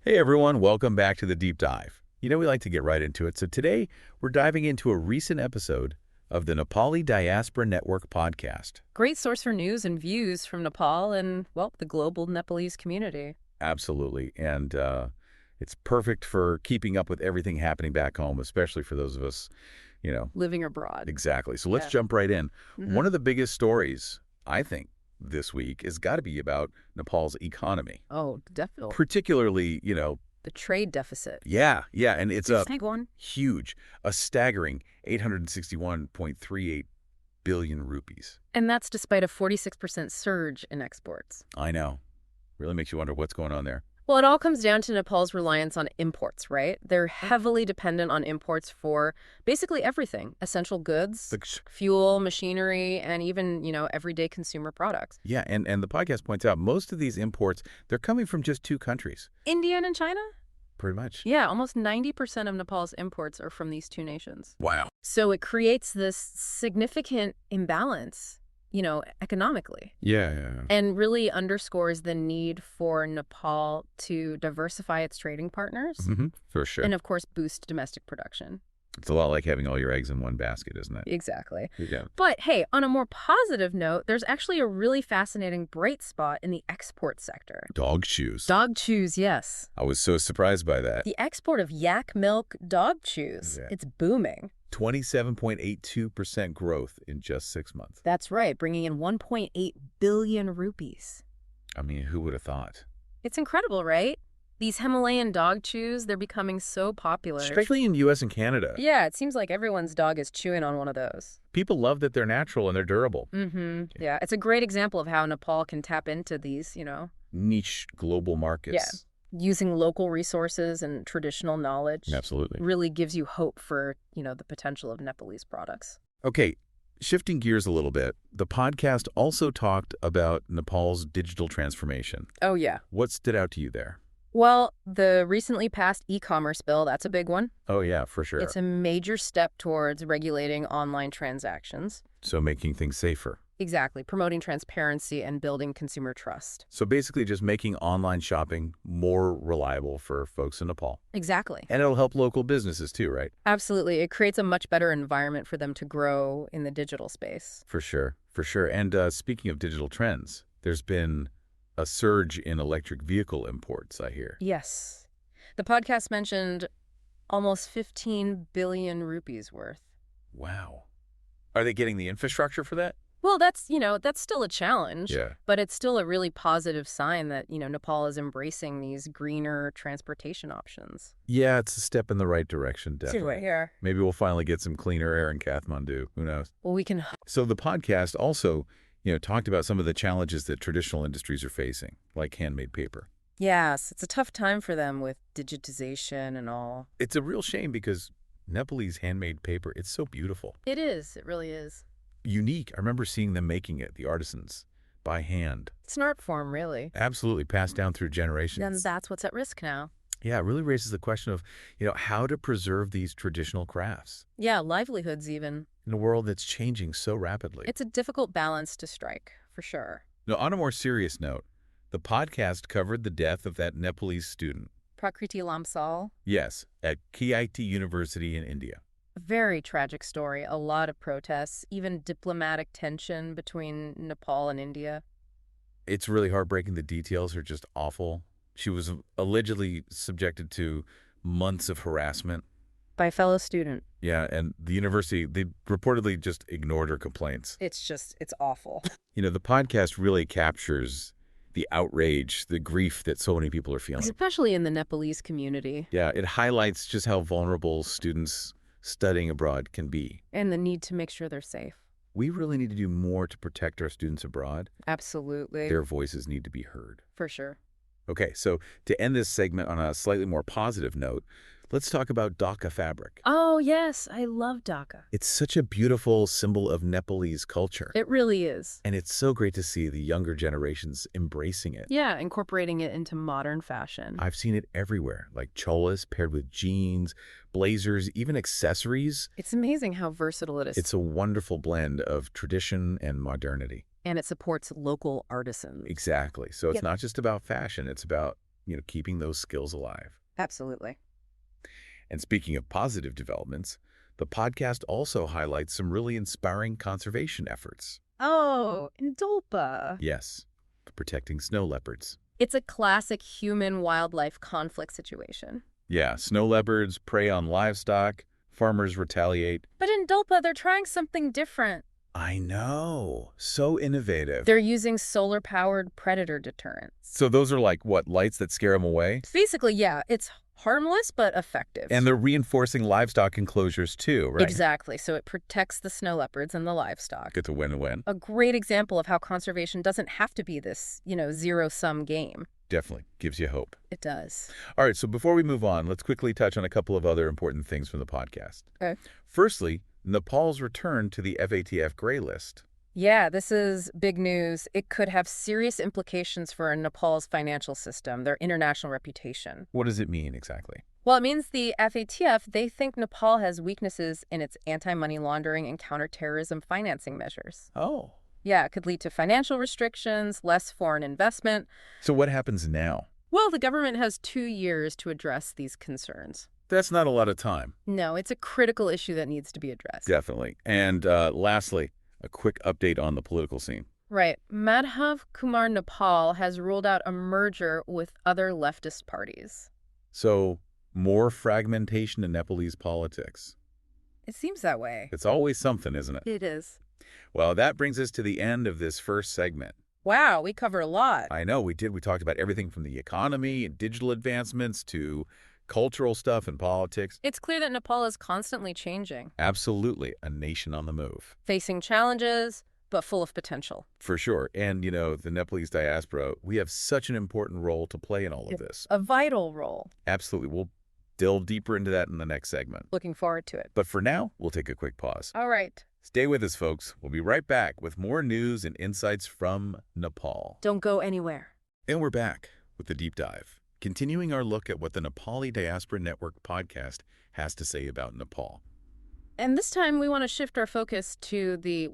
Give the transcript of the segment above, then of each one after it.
Hey everyone, welcome back to the Deep Dive. We like to get right into it. So today we're diving into a recent episode of the Nepali Diaspora Network podcast. Great source for news and views from Nepal and, well, the global Nepalese community. Absolutely. And it's perfect for keeping up with everything happening back home, especially for those of us, Living abroad. Exactly. So let's Yeah. jump right in. Mhm. One of the biggest stories, I think, this week has got to be about Nepal's economy. Oh, definitely. Particularly, The trade deficit. yeah, and it's a Big one. huge, a staggering 861.38 billion rupees. And that's despite a 46% surge in exports. I know. Really makes you wonder what's going on there. Well, it all comes down to Nepal's reliance on imports, right? They're heavily dependent on imports for basically everything. Essential goods, fuel, machinery, and even, everyday consumer products. Yeah, and the podcast points out most of these imports, they're coming from just two countries. India and China? Pretty much. Yeah, almost 90% of Nepal's imports are from these two nations. Wow. So it creates this significant imbalance, economically, Yeah. and really underscores the need for Nepal to diversify its trading partners For sure. and, of course, boost domestic production. It's a lot like having all your eggs in one basket, isn't it? Exactly. Yeah. But hey, on a more positive note, there's actually a really fascinating bright spot in the export sector. Dog chews. Dog chews, yes. I was so surprised by that. The export of yak milk dog chews. Yeah. It's booming. 27.82% growth in just 6 months. That's right, bringing in 1.8 billion rupees. I mean, who would have thought? It's incredible, right? These Himalayan dog chews, they're becoming so popular. Especially in U.S. and Canada. Yeah, it seems like everyone's dog is chewing on one of those. People love that they're natural and they're durable. Yeah, it's a great example of how Nepal can tap into these, Niche global markets. using local resources and traditional knowledge. Absolutely. Really gives you hope for, the potential of Nepalese products. Okay, shifting gears a little bit, the podcast also talked about Nepal's digital transformation. Oh, yeah. What stood out to you there? Well, the recently passed e-commerce bill, that's a big one. Oh, yeah, for sure. It's a major step towards regulating online transactions. So making things safer. Exactly, promoting transparency and building consumer trust. So basically just making online shopping more reliable for folks in Nepal. Exactly. And it'll help local businesses too, right? Absolutely. It creates a much better environment for them to grow in the digital space. For sure. And speaking of digital trends, there's been a surge in electric vehicle imports, I hear. Yes. The podcast mentioned almost 15 billion rupees worth. Wow. Are they getting the infrastructure for that? Well, that's still a challenge. Yeah. But it's still a really positive sign that, Nepal is embracing these greener transportation options. Yeah, it's a step in the right direction, definitely. Here. Maybe we'll finally get some cleaner air in Kathmandu. Who knows? Well, we can. So the podcast also, talked about some of the challenges that traditional industries are facing, like handmade paper. Yes, it's a tough time for them with digitization and all. It's a real shame because Nepalese handmade paper, it's so beautiful. It is. It really is. Unique. I remember seeing them making it, the artisans, by hand. It's an art form, really. Absolutely passed down through generations. And that's what's at risk now. Yeah, it really raises the question of, how to preserve these traditional crafts Yeah, livelihoods even. in a world that's changing so rapidly. It's a difficult balance to strike, for sure. Now, on a more serious note, the podcast covered the death of that Nepalese student. Prakriti Lamsal. Yes, at KIT University in India. A very tragic story. A lot of protests, even diplomatic tension between Nepal and India. It's really heartbreaking. The details are just awful. She was allegedly subjected to months of harassment. By a fellow student. Yeah, and the university, they reportedly just ignored her complaints. It's awful. The podcast really captures the outrage, the grief that so many people are feeling. Especially in the Nepalese community. Yeah, it highlights just how vulnerable students studying abroad can be. And the need to make sure they're safe. We really need to do more to protect our students abroad. Absolutely. Their voices need to be heard. For sure. Okay, so to end this segment on a slightly more positive note, let's talk about Dhaka fabric. Oh, yes. I love Dhaka. It's such a beautiful symbol of Nepalese culture. It really is. And it's so great to see the younger generations embracing it. Yeah, incorporating it into modern fashion. I've seen it everywhere, like cholas paired with jeans, blazers, even accessories. It's amazing how versatile it is. It's a wonderful blend of tradition and modernity. And it supports local artisans. Exactly. So it's not just about fashion. It's about, keeping those skills alive. Absolutely. And speaking of positive developments, the podcast also highlights some really inspiring conservation efforts. Oh, Ndolpa. Yes, protecting snow leopards. It's a classic human-wildlife conflict situation. Yeah, snow leopards prey on livestock, farmers retaliate. But in Ndolpa, they're trying something different. I know. So innovative. They're using solar-powered predator deterrents. So those are like, what, lights that scare them away? Basically, yeah, it's harmless but effective. And they're reinforcing livestock enclosures too, right? Exactly. So it protects the snow leopards and the livestock. It's a win-win. A great example of how conservation doesn't have to be this, zero-sum game. Definitely gives you hope. It does. All right, so before we move on, let's quickly touch on a couple of other important things from the podcast. Okay. Firstly, Nepal's return to the FATF gray list. Yeah, this is big news. It could have serious implications for Nepal's financial system, their international reputation. What does it mean exactly? Well, it means the FATF, they think Nepal has weaknesses in its anti-money laundering and counterterrorism financing measures. Oh. Yeah, it could lead to financial restrictions, less foreign investment. So what happens now? Well, the government has 2 years to address these concerns. That's not a lot of time. No, it's a critical issue that needs to be addressed. Definitely. And lastly, a quick update on the political scene. Right. Madhav Kumar Nepal has ruled out a merger with other leftist parties. So, more fragmentation in Nepalese politics. It seems that way. It's always something, isn't it? It is. Well, that brings us to the end of this first segment. Wow, we cover a lot. I know, we did. We talked about everything from the economy and digital advancements to cultural stuff and politics. It's clear that Nepal is constantly changing. Absolutely. A nation on the move. Facing challenges, but full of potential. For sure. And, the Nepalese diaspora, we have such an important role to play in all of this. A vital role. Absolutely. We'll delve deeper into that in the next segment. Looking forward to it. But for now, we'll take a quick pause. All right. Stay with us, folks. We'll be right back with more news and insights from Nepal. Don't go anywhere. And we're back with the deep dive, continuing our look at what the Nepali Diaspora Network podcast has to say about Nepal. And this time we want to shift our focus to the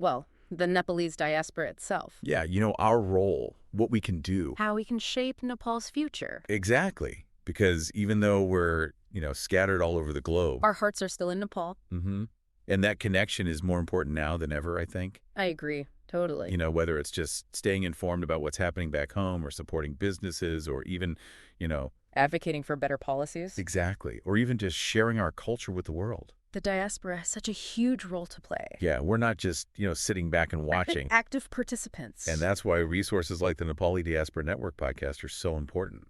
Nepalese diaspora itself. Yeah, our role, what we can do. How we can shape Nepal's future. Exactly. Because even though we're, scattered all over the globe. Our hearts are still in Nepal. Mm-hmm. And that connection is more important now than ever, I think. I agree. Totally. Whether it's just staying informed about what's happening back home or supporting businesses or even, advocating for better policies. Exactly. Or even just sharing our culture with the world. The diaspora has such a huge role to play. Yeah, we're not just, sitting back and watching. Active participants. And that's why resources like the Nepali Diaspora Network podcast are so important.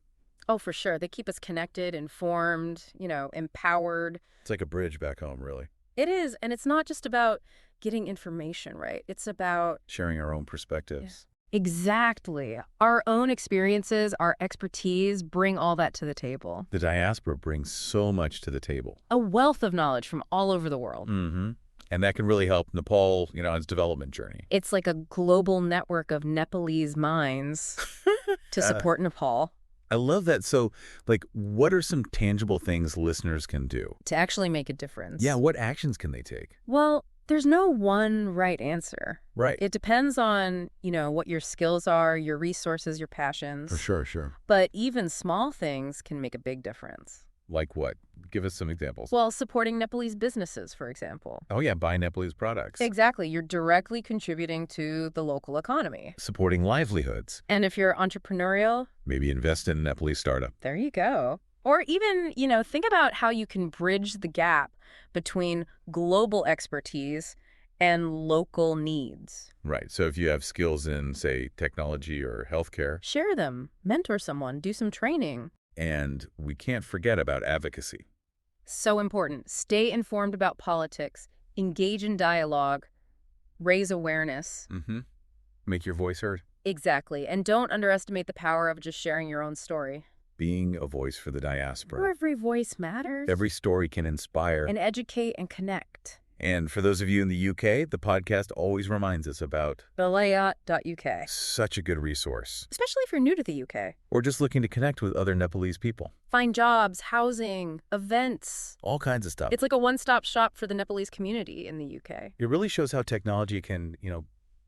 Oh, for sure. They keep us connected, informed, empowered. It's like a bridge back home, really. It is. And it's not just about getting information, right? It's about sharing our own perspectives. Yeah. Exactly. Our own experiences, our expertise, bring all that to the table. The diaspora brings so much to the table. A wealth of knowledge from all over the world. Mm-hmm. And that can really help Nepal, on its development journey. It's like a global network of Nepalese minds to support Nepal. I love that. So, what are some tangible things listeners can do? To actually make a difference. Yeah, what actions can they take? Well, there's no one right answer. Right. It depends on, what your skills are, your resources, your passions. For sure. But even small things can make a big difference. Like what? Give us some examples. Well, supporting Nepalese businesses, for example. Oh, yeah, buy Nepalese products. Exactly. You're directly contributing to the local economy. Supporting livelihoods. And if you're entrepreneurial, maybe invest in a Nepalese startup. There you go. Or even, think about how you can bridge the gap between global expertise and local needs. Right. So if you have skills in, say, technology or healthcare. Share them. Mentor someone. Do some training. And we can't forget about advocacy. So important. Stay informed about politics. Engage in dialogue. Raise awareness. Mm-hmm. Make your voice heard. Exactly. And don't underestimate the power of just sharing your own story. Being a voice for the diaspora. Every voice matters. Every story can inspire. And educate and connect. And for those of you in the UK, the podcast always reminds us about Belayat.uk. Such a good resource. Especially if you're new to the UK. Or just looking to connect with other Nepalese people. Find jobs, housing, events. All kinds of stuff. It's like a one-stop shop for the Nepalese community in the UK. It really shows how technology can,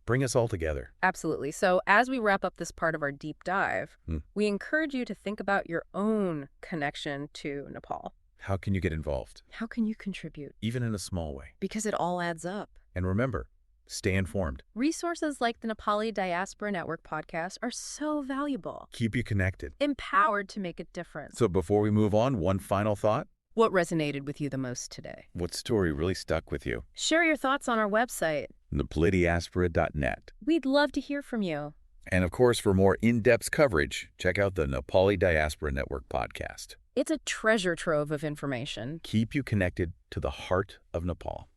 bring us all together. Absolutely. So as we wrap up this part of our deep dive, we encourage you to think about your own connection to Nepal. How can you get involved? How can you contribute? Even in a small way. Because it all adds up. And remember, stay informed. Resources like the Nepali Diaspora Network podcast are so valuable. Keep you connected. Empowered to make a difference. So before we move on, one final thought. What resonated with you the most today? What story really stuck with you? Share your thoughts on our website, nepalidiaspora.net. We'd love to hear from you. And of course, for more in-depth coverage, check out the Nepali Diaspora Network podcast. It's a treasure trove of information. Keep you connected to the heart of Nepal.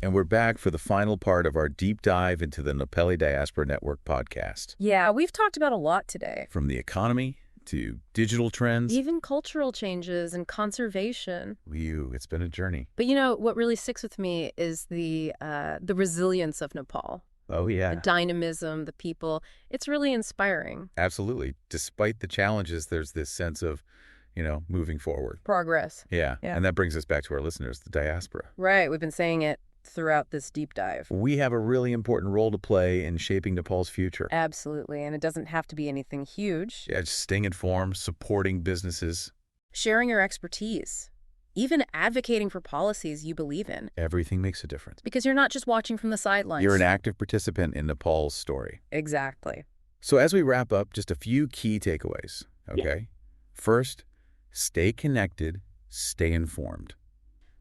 And we're back for the final part of our deep dive into the Nepali Diaspora Network podcast. Yeah, we've talked about a lot today. From the economy to digital trends. Even cultural changes and conservation. It's been a journey. But what really sticks with me is the resilience of Nepal. Oh, yeah. The dynamism, the people. It's really inspiring. Absolutely. Despite the challenges, there's this sense of, moving forward. Progress. Yeah. And that brings us back to our listeners, the diaspora. Right. We've been saying it throughout this deep dive. We have a really important role to play in shaping Nepal's future. Absolutely. And it doesn't have to be anything huge. Yeah, just staying informed, supporting businesses. Sharing your expertise. Even advocating for policies you believe in. Everything makes a difference. Because you're not just watching from the sidelines. You're an active participant in Nepal's story. Exactly. So as we wrap up, just a few key takeaways, okay? Yeah. First, stay connected, stay informed.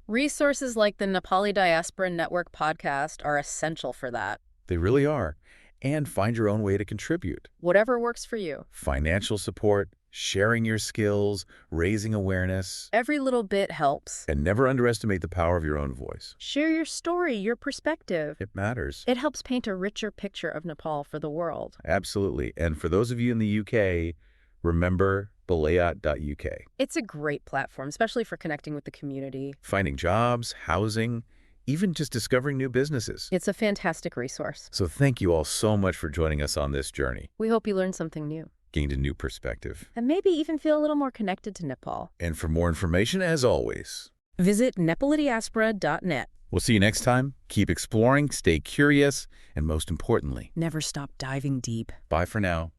Resources like the Nepali Diaspora Network podcast are essential for that. They really are. And find your own way to contribute. Whatever works for you. Financial support, sharing your skills, raising awareness. Every little bit helps. And never underestimate the power of your own voice. Share your story, your perspective. It matters. It helps paint a richer picture of Nepal for the world. Absolutely. And for those of you in the UK, remember balayat.uk. It's a great platform, especially for connecting with the community. Finding jobs, housing, even just discovering new businesses. It's a fantastic resource. So thank you all so much for joining us on this journey. We hope you learned something new. Gained a new perspective. And maybe even feel a little more connected to Nepal. And for more information, as always, visit nepalidiaspora.net. We'll see you next time. Keep exploring, stay curious, and most importantly, never stop diving deep. Bye for now.